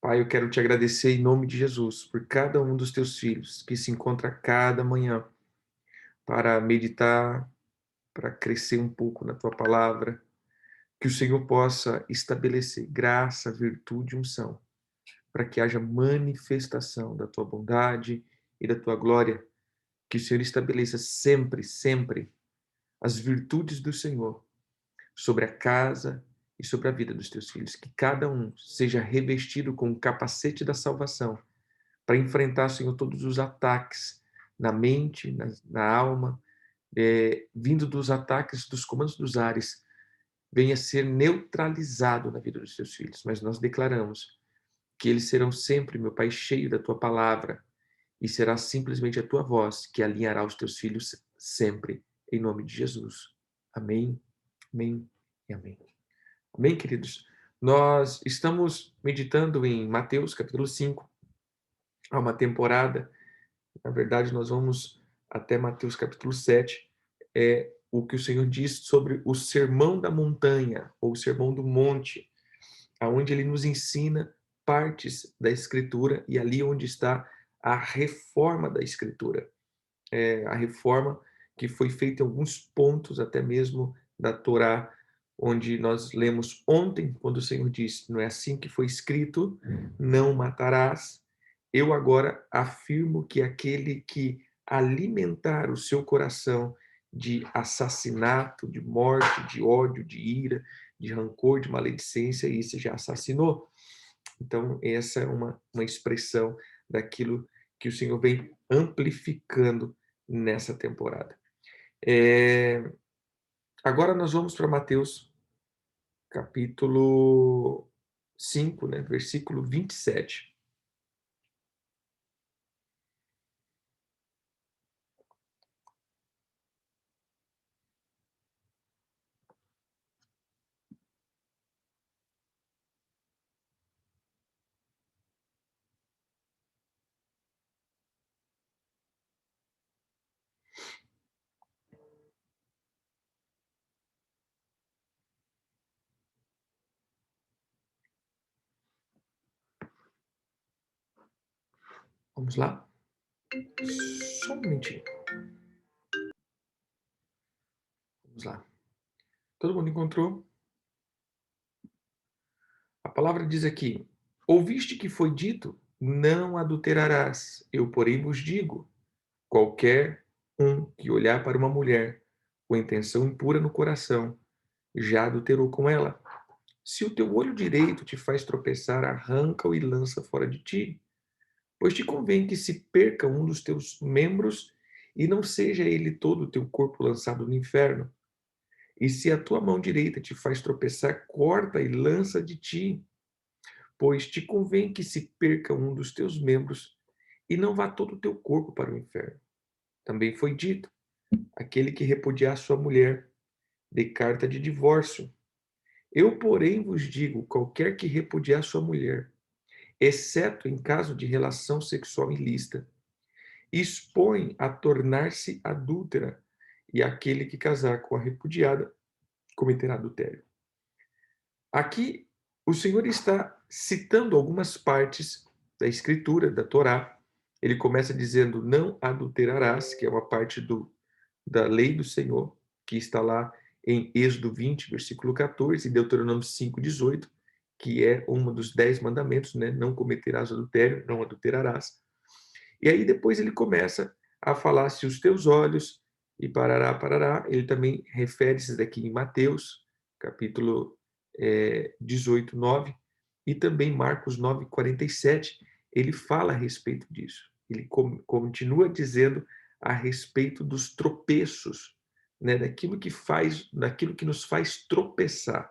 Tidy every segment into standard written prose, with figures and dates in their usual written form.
Pai, eu quero te agradecer em nome de Jesus por cada um dos teus filhos que se encontra cada manhã para meditar, para crescer um pouco na tua palavra, que o Senhor possa estabelecer graça, virtude e unção, para que haja manifestação da tua bondade e da tua glória, que o Senhor estabeleça sempre, sempre as virtudes do Senhor sobre a casa e sobre a vida dos teus filhos, que cada um seja revestido com o capacete da salvação para enfrentar, Senhor, todos os ataques na mente, na alma, vindo dos ataques dos comandos dos ares, venha ser neutralizado na vida dos teus filhos. Mas nós declaramos que eles serão sempre, meu Pai, cheio da tua palavra, e será simplesmente a tua voz que alinhará os teus filhos sempre, em nome de Jesus. Amém, amém e amém. Amém, queridos? Nós estamos meditando em Mateus, capítulo 5, há uma temporada. Na verdade, nós vamos até Mateus capítulo 7, é o que o Senhor diz sobre o sermão da montanha, ou o sermão do monte, aonde ele nos ensina partes da escritura e ali onde está a reforma da escritura. A reforma que foi feita em alguns pontos, até mesmo da Torá, onde nós lemos ontem, quando o Senhor disse: não é assim que foi escrito, não matarás. Eu agora afirmo que aquele que alimentar o seu coração de assassinato, de morte, de ódio, de ira, de rancor, de maledicência, esse já assassinou. Então, essa é uma expressão daquilo que o Senhor vem amplificando nessa temporada. É, Agora nós vamos para Mateus, capítulo 5, né, versículo 27. Vamos lá? Só um minutinho. Vamos lá. Todo mundo encontrou? A palavra diz aqui: ouviste que foi dito, não adulterarás. Eu, porém, vos digo: qualquer um que olhar para uma mulher com intenção impura no coração, já adulterou com ela. Se o teu olho direito te faz tropeçar, arranca-o e lança fora de ti. Pois te convém que se perca um dos teus membros e não seja ele todo o teu corpo lançado no inferno. E se a tua mão direita te faz tropeçar, corta e lança de ti. Pois te convém que se perca um dos teus membros e não vá todo o teu corpo para o inferno. Também foi dito: aquele que repudiar sua mulher, dê carta de divórcio. Eu, porém, vos digo: qualquer que repudiar sua mulher, exceto em caso de relação sexual ilícita, expõe a tornar-se adúltera, e aquele que casar com a repudiada cometerá adultério. Aqui, o Senhor está citando algumas partes da Escritura, da Torá. Ele começa dizendo: não adulterarás, que é uma parte da lei do Senhor, que está lá em Êxodo 20, versículo 14, e Deuteronômio 5, 18, que é um dos 10 mandamentos, né? Não cometerás adultério, não adulterarás. E aí depois ele começa a falar se os teus olhos, e parará, parará. Ele também refere-se daqui em Mateus, capítulo 18, 9, e também Marcos 9, 47, ele fala a respeito disso. Ele continua dizendo a respeito dos tropeços, né, daquilo que nos faz tropeçar.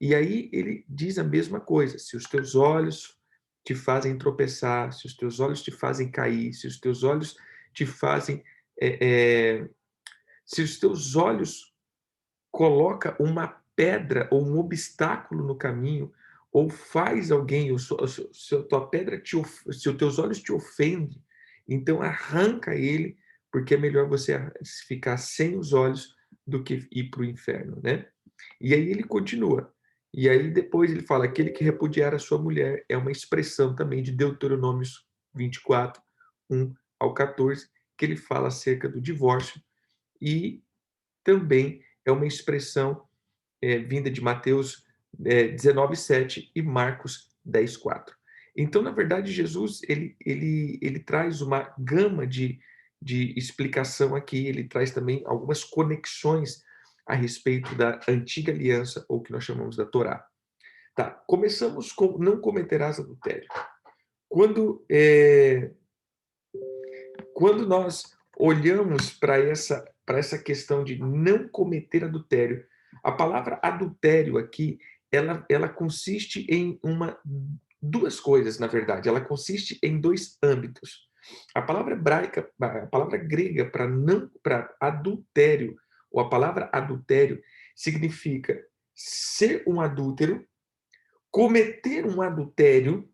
E aí ele diz a mesma coisa: se os teus olhos te fazem tropeçar, se os teus olhos te fazem cair, se os teus olhos te fazem, é, é, se os teus olhos coloca uma pedra ou um obstáculo no caminho, ou faz alguém, ou se a tua pedra se os teus olhos te ofendem, então arranca ele, porque é melhor você ficar sem os olhos do que ir para o inferno, né? E aí ele continua. E aí depois ele fala, aquele que repudiar a sua mulher é uma expressão também de Deuteronômios 24, 1 ao 14, que ele fala acerca do divórcio e também é uma expressão vinda de Mateus 19:7 e Marcos 10:4. Então, na verdade, Jesus ele traz uma gama de explicação aqui, ele traz também algumas conexões a respeito da antiga aliança, ou que nós chamamos da Torá. Tá, começamos com não cometerás adultério. Quando, quando nós olhamos para essa questão de não cometer adultério, a palavra adultério aqui, ela consiste em duas coisas, na verdade. Ela consiste em dois âmbitos. A palavra hebraica, a palavra grega para adultério, ou a palavra adultério, significa ser um adúltero, cometer um adultério,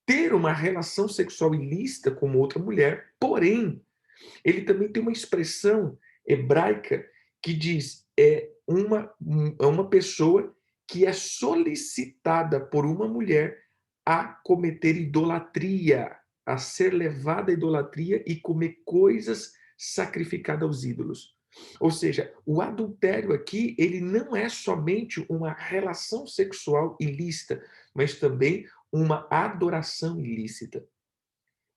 ter uma relação sexual ilícita com outra mulher, porém, ele também tem uma expressão hebraica que diz é uma pessoa que é solicitada por uma mulher a cometer idolatria, a ser levada à idolatria e comer coisas sacrificadas aos ídolos. Ou seja, o adultério aqui, ele não é somente uma relação sexual ilícita, mas também uma adoração ilícita.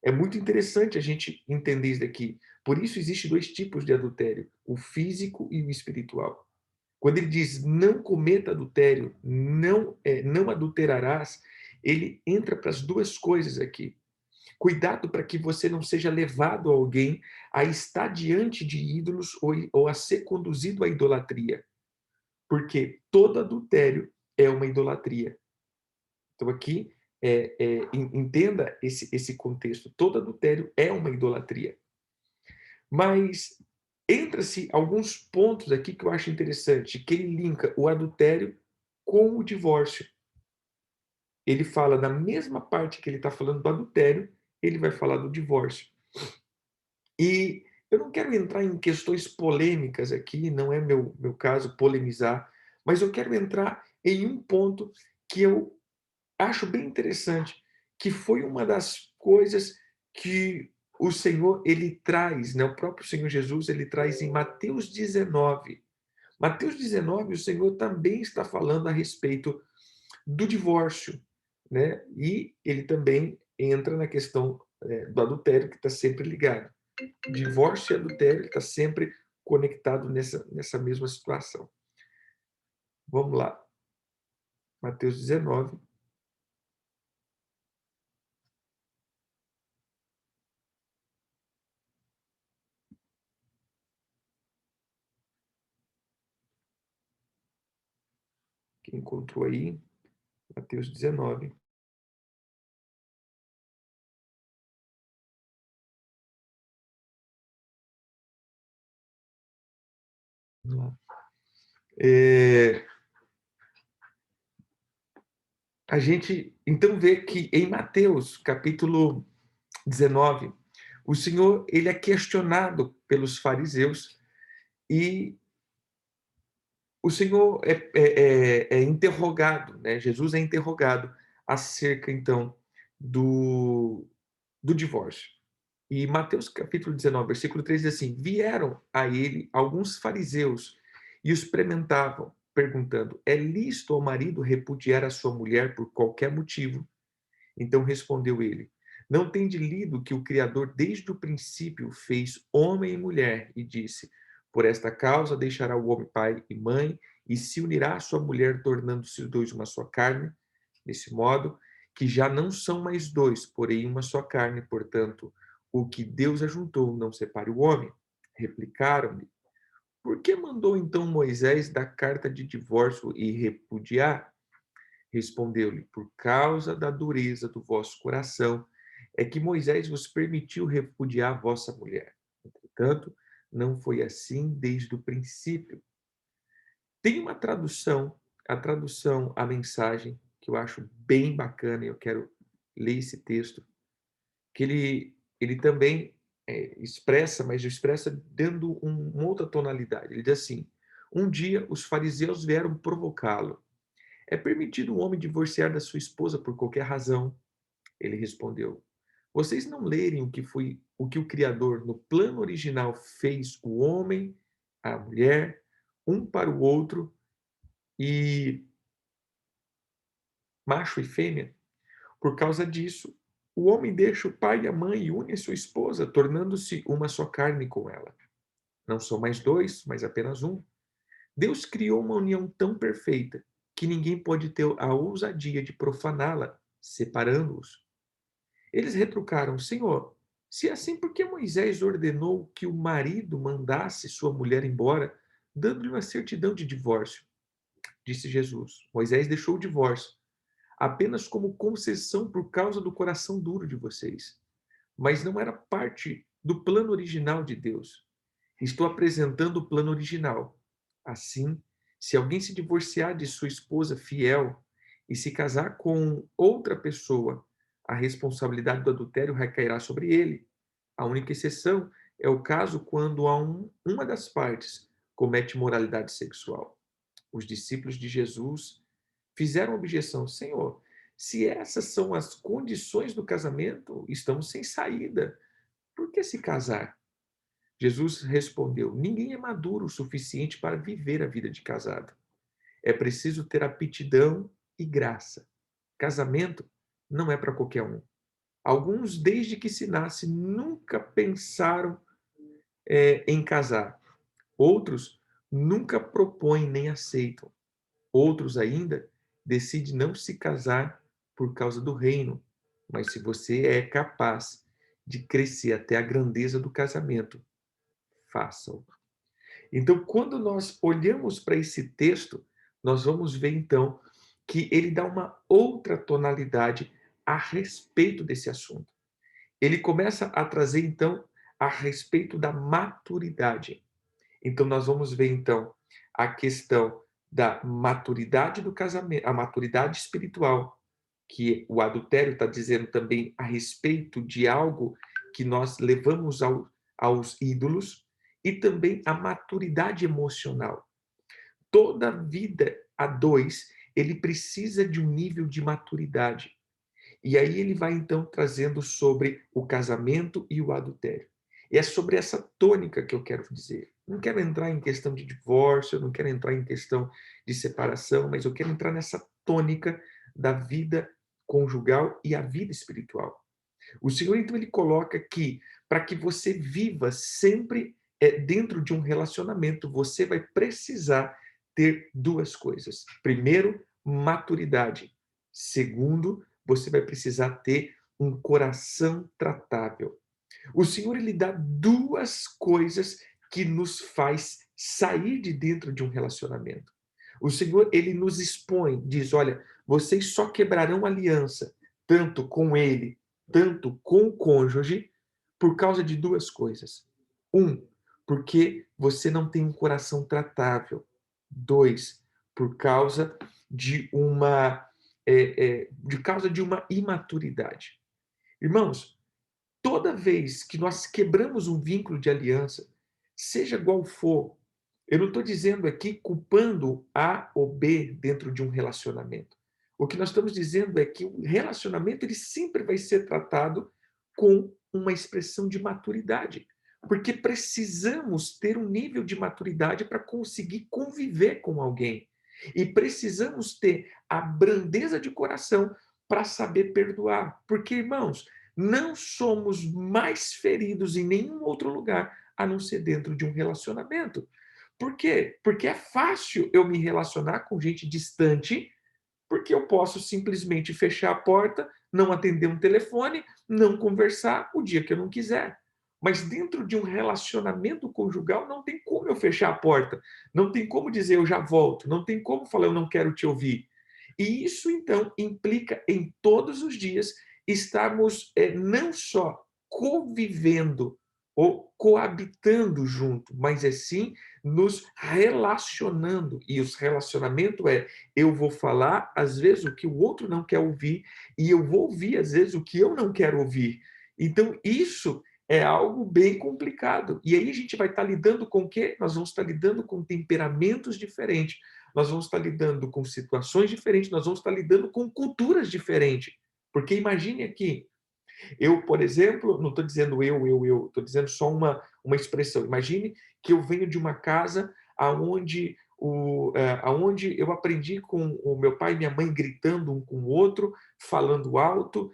É muito interessante a gente entender isso daqui. Por isso existe dois tipos de adultério, o físico e o espiritual. Quando ele diz não cometa adultério, não adulterarás, ele entra para as duas coisas aqui. Cuidado para que você não seja levado a alguém a estar diante de ídolos ou a ser conduzido à idolatria. Porque todo adultério é uma idolatria. Então, aqui, entenda esse contexto. Todo adultério é uma idolatria. Mas entra-se alguns pontos aqui que eu acho interessante, que ele linka o adultério com o divórcio. Ele fala, na mesma parte que ele está falando do adultério, ele vai falar do divórcio. E eu não quero entrar em questões polêmicas aqui, não é meu caso polemizar, mas eu quero entrar em um ponto que eu acho bem interessante, que foi uma das coisas que o Senhor ele traz, né? O próprio Senhor Jesus ele traz em Mateus 19. Mateus 19, o Senhor também está falando a respeito do divórcio, né? E ele também entra na questão do adultério que está sempre ligado. Divórcio e adultério está sempre conectado nessa mesma situação. Vamos lá. Mateus 19. Quem encontrou aí? Mateus 19. Vamos lá. A gente então vê que em Mateus, capítulo 19, o Senhor ele é questionado pelos fariseus e o Senhor é interrogado, né? Jesus é interrogado acerca então do divórcio. E Mateus capítulo 19, versículo 3 diz assim: vieram a ele alguns fariseus e os experimentavam, perguntando: é lícito ao marido repudiar a sua mulher por qualquer motivo? Então respondeu ele: não tende lido que o Criador desde o princípio fez homem e mulher e disse: por esta causa deixará o homem pai e mãe e se unirá à sua mulher, tornando-se os dois uma só carne? Desse modo, que já não são mais dois, porém uma só carne, portanto, o que Deus ajuntou não separe o homem. Replicaram-lhe: por que mandou então Moisés dar carta de divórcio e repudiar? Respondeu-lhe: por causa da dureza do vosso coração, é que Moisés vos permitiu repudiar a vossa mulher. Entretanto, não foi assim desde o princípio. Tem uma tradução, a tradução, a mensagem, que eu acho bem bacana, e eu quero ler esse texto, que ele também expressa, mas expressa dando uma outra tonalidade. Ele diz assim: um dia os fariseus vieram provocá-lo. É permitido um homem divorciar da sua esposa por qualquer razão? Ele respondeu: Vocês não lerem o que o Criador, no plano original, fez o homem, a mulher, um para o outro, e macho e fêmea? Por causa disso, o homem deixa o pai e a mãe e une a sua esposa, tornando-se uma só carne com ela. Não são mais dois, mas apenas um. Deus criou uma união tão perfeita que ninguém pode ter a ousadia de profaná-la, separando-os. Eles retrucaram: Senhor, se é assim, por que Moisés ordenou que o marido mandasse sua mulher embora, dando-lhe uma certidão de divórcio? Disse Jesus: Moisés deixou o divórcio apenas como concessão por causa do coração duro de vocês, mas não era parte do plano original de Deus. Estou apresentando o plano original. Assim, se alguém se divorciar de sua esposa fiel e se casar com outra pessoa, a responsabilidade do adultério recairá sobre ele. A única exceção é o caso quando uma das partes comete moralidade sexual. Os discípulos de Jesus fizeram objeção: Senhor, se essas são as condições do casamento, estamos sem saída. Por que se casar? Jesus respondeu: Ninguém é maduro o suficiente para viver a vida de casado. É preciso ter aptidão e graça. Casamento não é para qualquer um. Alguns, desde que se nasce, nunca pensaram em casar. Outros nunca propõem nem aceitam. Outros ainda decidem não se casar por causa do reino. Mas se você é capaz de crescer até a grandeza do casamento, faça-o. Então, quando nós olhamos para esse texto, nós vamos ver então que ele dá uma outra tonalidade a respeito desse assunto. Ele começa a trazer então a respeito da maturidade. Então nós vamos ver então a questão da maturidade do casamento, a maturidade espiritual, que o adultério está dizendo também a respeito de algo que nós levamos aos ídolos, e também a maturidade emocional. Toda vida a dois, ele precisa de um nível de maturidade. E aí ele vai então trazendo sobre o casamento e o adultério. E é sobre essa tônica que eu quero dizer. Não quero entrar em questão de divórcio, não quero entrar em questão de separação, mas eu quero entrar nessa tônica da vida conjugal e a vida espiritual. O Senhor, então, ele coloca que para que você viva sempre dentro de um relacionamento, você vai precisar ter duas coisas. Primeiro, maturidade. Segundo, você vai precisar ter um coração tratável. O Senhor, ele dá duas coisas que nos faz sair de dentro de um relacionamento. O Senhor, ele nos expõe, diz: olha, vocês só quebrarão aliança, tanto com ele, tanto com o cônjuge, por causa de duas coisas. Um, porque você não tem um coração tratável. Dois, por causa de uma imaturidade. Irmãos, toda vez que nós quebramos um vínculo de aliança, seja qual for, eu não estou dizendo aqui culpando A ou B dentro de um relacionamento. O que nós estamos dizendo é que o relacionamento ele sempre vai ser tratado com uma expressão de maturidade, porque precisamos ter um nível de maturidade para conseguir conviver com alguém. E precisamos ter a brandeza de coração para saber perdoar. Porque, irmãos, não somos mais feridos em nenhum outro lugar a não ser dentro de um relacionamento. Por quê? Porque é fácil eu me relacionar com gente distante, porque eu posso simplesmente fechar a porta, não atender um telefone, não conversar o dia que eu não quiser. Mas dentro de um relacionamento conjugal não tem como eu fechar a porta, não tem como dizer eu já volto, não tem como falar eu não quero te ouvir. E isso então implica em todos os dias estarmos não só convivendo ou coabitando junto, mas é sim nos relacionando. E os relacionamento eu vou falar às vezes o que o outro não quer ouvir e eu vou ouvir às vezes o que eu não quero ouvir. Então isso é algo bem complicado. E aí a gente vai estar lidando com o quê? Nós vamos estar lidando com temperamentos diferentes. nós vamos estar lidando com situações diferentes, nós vamos estar lidando com culturas diferentes. Porque imagine aqui, eu, por exemplo, não estou dizendo eu, estou dizendo só uma expressão. Imagine que eu venho de uma casa aonde aonde eu aprendi com o meu pai e minha mãe gritando um com o outro, falando alto,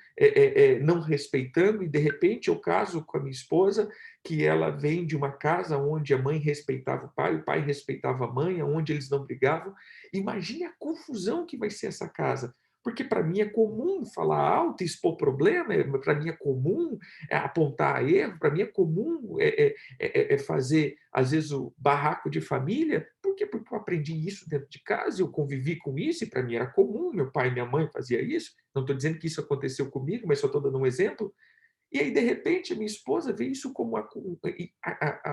não respeitando, e de repente eu caso com a minha esposa, que ela vem de uma casa onde a mãe respeitava o pai respeitava a mãe, onde eles não brigavam. Imagine a confusão que vai ser essa casa. Porque para mim é comum falar alto e expor problema, para mim é comum apontar erro, para mim é comum fazer, às vezes, o barraco de família. Por quê? Porque eu aprendi isso dentro de casa, eu convivi com isso e para mim era comum, meu pai e minha mãe faziam isso. Não estou dizendo que isso aconteceu comigo, mas só estou dando um exemplo. E aí, de repente, minha esposa vê isso como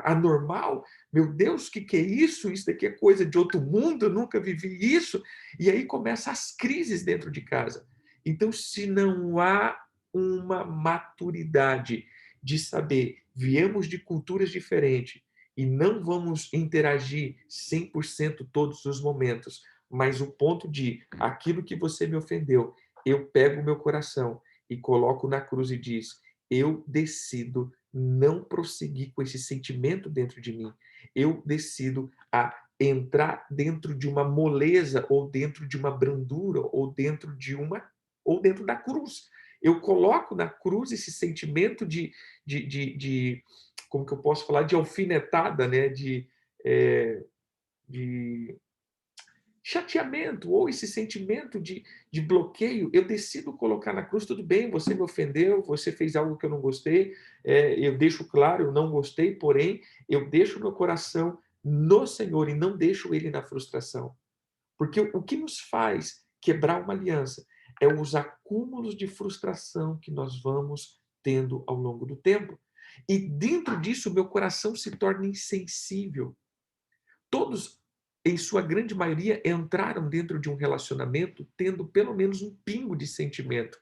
anormal. Meu Deus, o que é isso? Isso daqui é coisa de outro mundo, eu nunca vivi isso. E aí começam as crises dentro de casa. Então, se não há uma maturidade de saber, viemos de culturas diferentes e não vamos interagir 100% todos os momentos, mas o ponto de aquilo que você me ofendeu, eu pego o meu coração e coloco na cruz e diz: eu decido não prosseguir com esse sentimento dentro de mim. Eu decido a entrar dentro de uma moleza ou dentro de uma brandura ou dentro da cruz. Eu coloco na cruz esse sentimento de como que eu posso falar, de alfinetada, né? De chateamento ou esse sentimento de bloqueio, eu decido colocar na cruz. Tudo bem, você me ofendeu, você fez algo que eu não gostei, eu deixo claro, eu não gostei, porém, eu deixo meu coração no Senhor e não deixo ele na frustração. Porque o que nos faz quebrar uma aliança é os acúmulos de frustração que nós vamos tendo ao longo do tempo. E dentro disso, meu coração se torna insensível. Todos, em sua grande maioria, entraram dentro de um relacionamento tendo pelo menos um pingo de sentimento.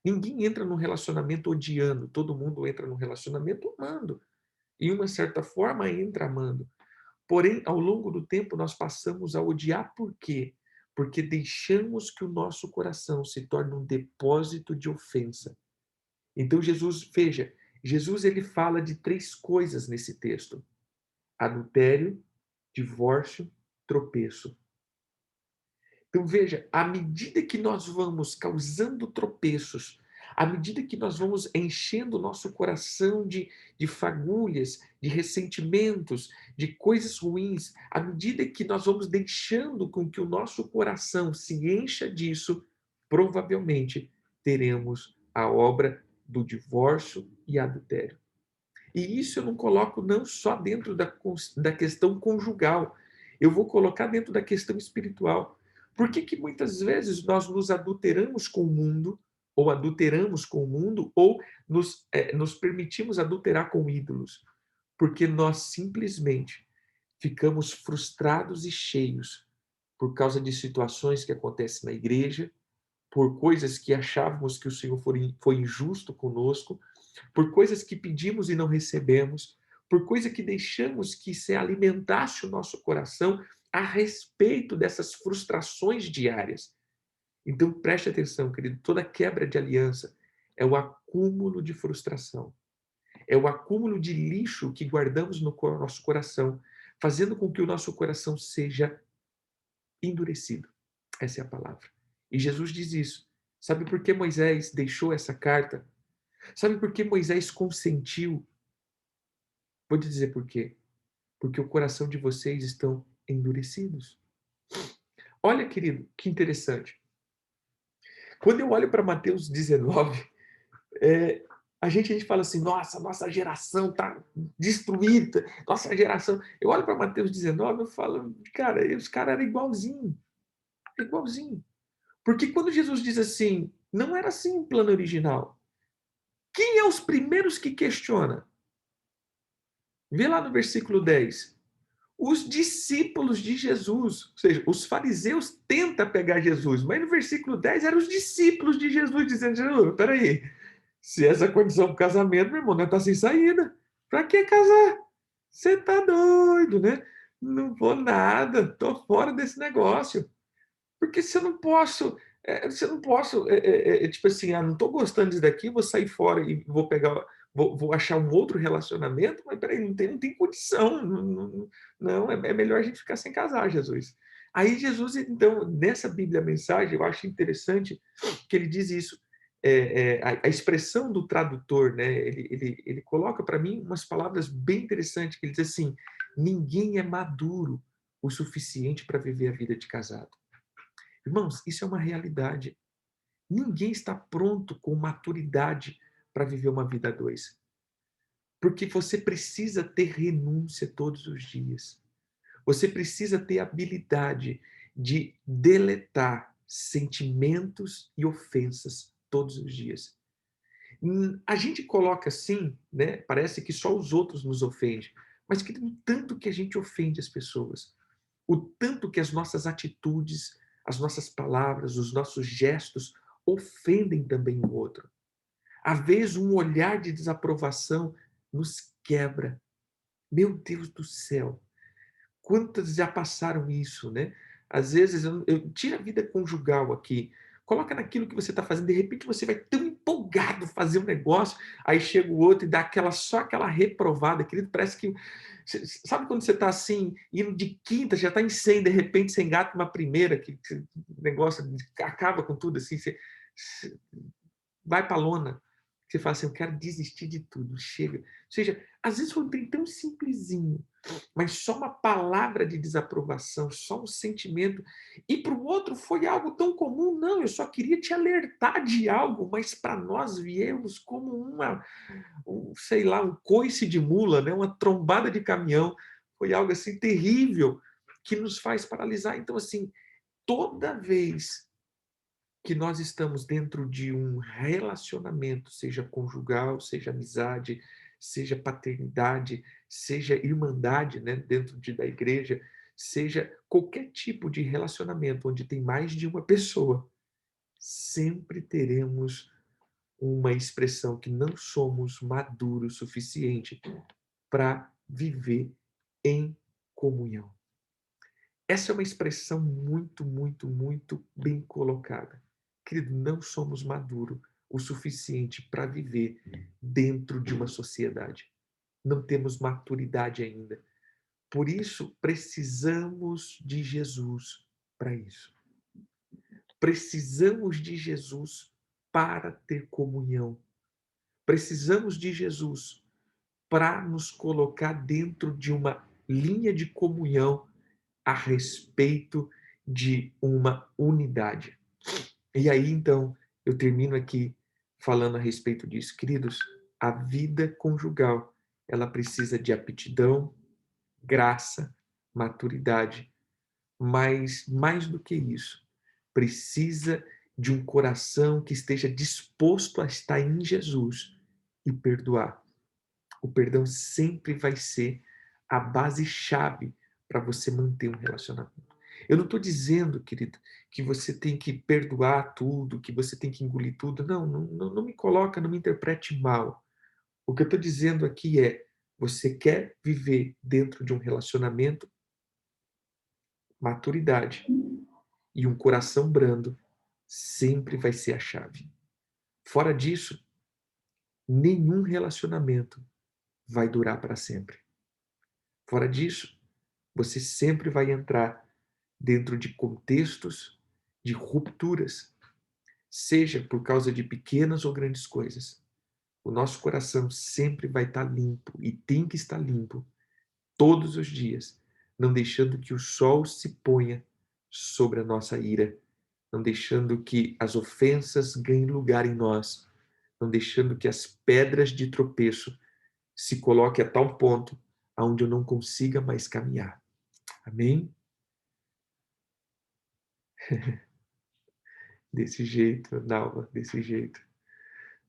Ninguém entra num relacionamento odiando, todo mundo entra num relacionamento amando. E, uma certa forma, entra amando. Porém, ao longo do tempo, nós passamos a odiar por quê? Porque deixamos que o nosso coração se torne um depósito de ofensa. Então, veja, Jesus ele fala de 3 coisas nesse texto: adultério, divórcio, tropeço. Então, veja, à medida que nós vamos causando tropeços, à medida que nós vamos enchendo o nosso coração de fagulhas, de ressentimentos, de coisas ruins, à medida que nós vamos deixando com que o nosso coração se encha disso, provavelmente teremos a obra do divórcio e adultério. E isso eu não coloco não só dentro da questão conjugal, eu vou colocar dentro da questão espiritual. Por que muitas vezes nós nos adulteramos com o mundo, ou adulteramos com o mundo, ou nos permitimos adulterar com ídolos? Porque nós simplesmente ficamos frustrados e cheios por causa de situações que acontecem na igreja, por coisas que achávamos que o Senhor foi injusto conosco, por coisas que pedimos e não recebemos, por coisa que deixamos que se alimentasse o nosso coração a respeito dessas frustrações diárias. Então preste atenção, querido, toda quebra de aliança é o acúmulo de frustração, é o acúmulo de lixo que guardamos no nosso coração, fazendo com que o nosso coração seja endurecido. Essa é a palavra. E Jesus diz isso. Sabe por que Moisés deixou essa carta? Sabe por que Moisés consentiu? Vou te dizer por quê. Porque o coração de vocês estão endurecidos. Olha, querido, que interessante. Quando eu olho para Mateus 19, é, a gente fala assim, nossa geração está destruída, nossa geração... Eu olho para Mateus 19 e falo, cara, os caras eram igualzinho, igualzinho. Porque quando Jesus diz assim, não era assim o plano original. Quem é os primeiros que questiona? Vê lá no versículo 10. Os discípulos de Jesus, ou seja, os fariseus tentam pegar Jesus, mas no versículo 10 eram os discípulos de Jesus dizendo, Jesus, peraí, se essa é a condição para casamento, meu irmão, não está sem saída. Para que casar? Você está doido, né? Não vou nada, tô fora desse negócio. Porque se eu não posso, tipo assim, ah, não estou gostando disso daqui, vou sair fora e vou pegar, vou achar um outro relacionamento, mas peraí, não tem condição, não, é melhor a gente ficar sem casar, Jesus. Aí Jesus, então, nessa Bíblia Mensagem, eu acho interessante que ele diz isso, a expressão do tradutor, né, ele coloca para mim umas palavras bem interessantes, que ele diz assim, ninguém é maduro o suficiente para viver a vida de casado. Irmãos, isso é uma realidade. Ninguém está pronto com maturidade para viver uma vida a dois. Porque você precisa ter renúncia todos os dias. Você precisa ter habilidade de deletar sentimentos e ofensas todos os dias. A gente coloca assim, né? Parece que só os outros nos ofendem. Mas que o tanto que a gente ofende as pessoas, o tanto que as nossas atitudes, as nossas palavras, os nossos gestos ofendem também o outro. Às vezes, um olhar de desaprovação nos quebra. Meu Deus do céu, quantas já passaram isso, né? Às vezes, tira a vida conjugal aqui, coloca naquilo que você está fazendo, de repente você vai tão empolgado fazer um negócio, aí chega o outro e dá só aquela reprovada, querido, parece que. Sabe quando você está assim, indo de quinta, já está em 100, de repente você engata uma primeira, que o negócio acaba com tudo, assim, você vai para a lona. Você fala assim, eu quero desistir de tudo, chega. Ou seja, às vezes foi um trem tão simplesinho, mas só uma palavra de desaprovação, só um sentimento. E para o outro foi algo tão comum, não, eu só queria te alertar de algo, mas para nós viemos como sei lá, um coice de mula, né? Uma trombada de caminhão. Foi algo assim terrível que nos faz paralisar. Então, assim, toda vez que nós estamos dentro de um relacionamento, seja conjugal, seja amizade, seja paternidade, seja irmandade, né, da igreja, seja qualquer tipo de relacionamento onde tem mais de uma pessoa, sempre teremos uma expressão que não somos maduros o suficiente para viver em comunhão. Essa é uma expressão muito, muito, muito bem colocada. Querido, não somos maduros o suficiente para viver dentro de uma sociedade. Não temos maturidade ainda. Por isso, precisamos de Jesus para isso. Precisamos de Jesus para ter comunhão. Precisamos de Jesus para nos colocar dentro de uma linha de comunhão a respeito de uma unidade. E aí, então, eu termino aqui falando a respeito disso. Queridos, a vida conjugal, ela precisa de aptidão, graça, maturidade, mas mais do que isso, precisa de um coração que esteja disposto a estar em Jesus e perdoar. O perdão sempre vai ser a base-chave para você manter um relacionamento. Eu não estou dizendo, querido, que você tem que perdoar tudo, que você tem que engolir tudo. Não, não me coloca, não me interprete mal. O que eu estou dizendo aqui é, você quer viver dentro de um relacionamento, maturidade e um coração brando sempre vai ser a chave. Fora disso, nenhum relacionamento vai durar para sempre. Fora disso, você sempre vai entrar dentro de contextos de rupturas, seja por causa de pequenas ou grandes coisas. O nosso coração sempre vai estar limpo e tem que estar limpo todos os dias, não deixando que o sol se ponha sobre a nossa ira, não deixando que as ofensas ganhem lugar em nós, não deixando que as pedras de tropeço se coloquem a tal ponto aonde eu não consiga mais caminhar. Amém? Desse jeito, Dalva, desse jeito.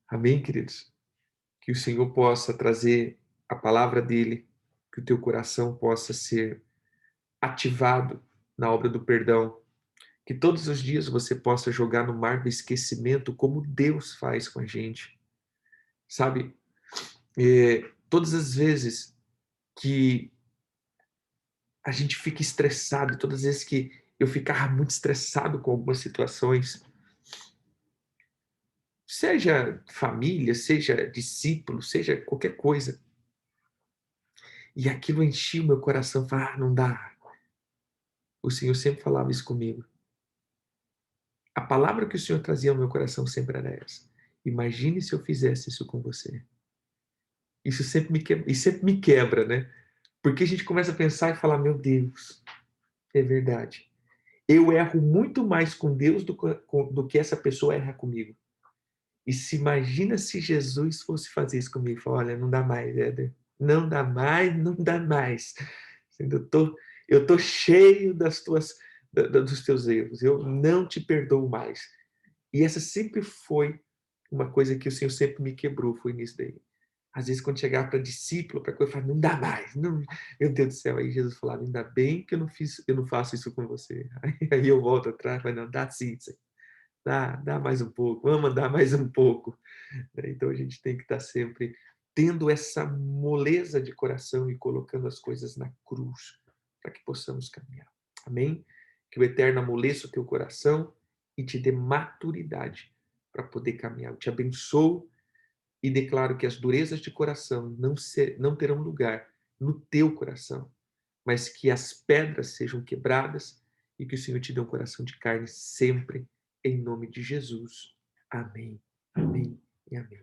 Amém, queridos? Que o Senhor possa trazer a palavra dele, que o teu coração possa ser ativado na obra do perdão, que todos os dias você possa jogar no mar do esquecimento como Deus faz com a gente. Sabe, todas as vezes que a gente fica estressado, todas as vezes que eu ficava muito estressado com algumas situações, seja família, seja discípulo, seja qualquer coisa, e aquilo enchia o meu coração, falava: "Ah, não dá". O Senhor sempre falava isso comigo. A palavra que o Senhor trazia ao meu coração sempre era essa: "Imagine se eu fizesse isso com você". Isso sempre me quebra, né, porque a gente começa a pensar e falar: "Meu Deus, é verdade. Eu erro muito mais com Deus do que essa pessoa erra comigo". E se imagina se Jesus fosse fazer isso comigo, falar: "Olha, não dá mais, Éder, não dá mais, não dá mais. Eu tô cheio das tuas dos teus erros, eu não te perdoo mais". E essa sempre foi uma coisa que o Senhor sempre me quebrou, foi nisso daí. Às vezes quando chegava para discípulo, para coisa, eu falava: "Não dá mais, não", meu Deus do céu, aí Jesus falava: "Ainda bem que eu não faço isso com você". Aí eu volto atrás, mas "Não, dá sim, Senhor, dá mais um pouco, vamos andar mais um pouco". Né, então a gente tem que estar sempre tendo essa moleza de coração e colocando as coisas na cruz, para que possamos caminhar. Amém? Que o Eterno amoleça o teu coração e te dê maturidade para poder caminhar. Eu te abençoo e declaro que as durezas de coração não terão lugar no teu coração, mas que as pedras sejam quebradas e que o Senhor te dê um coração de carne sempre, em nome de Jesus. Amém. Amém e amém.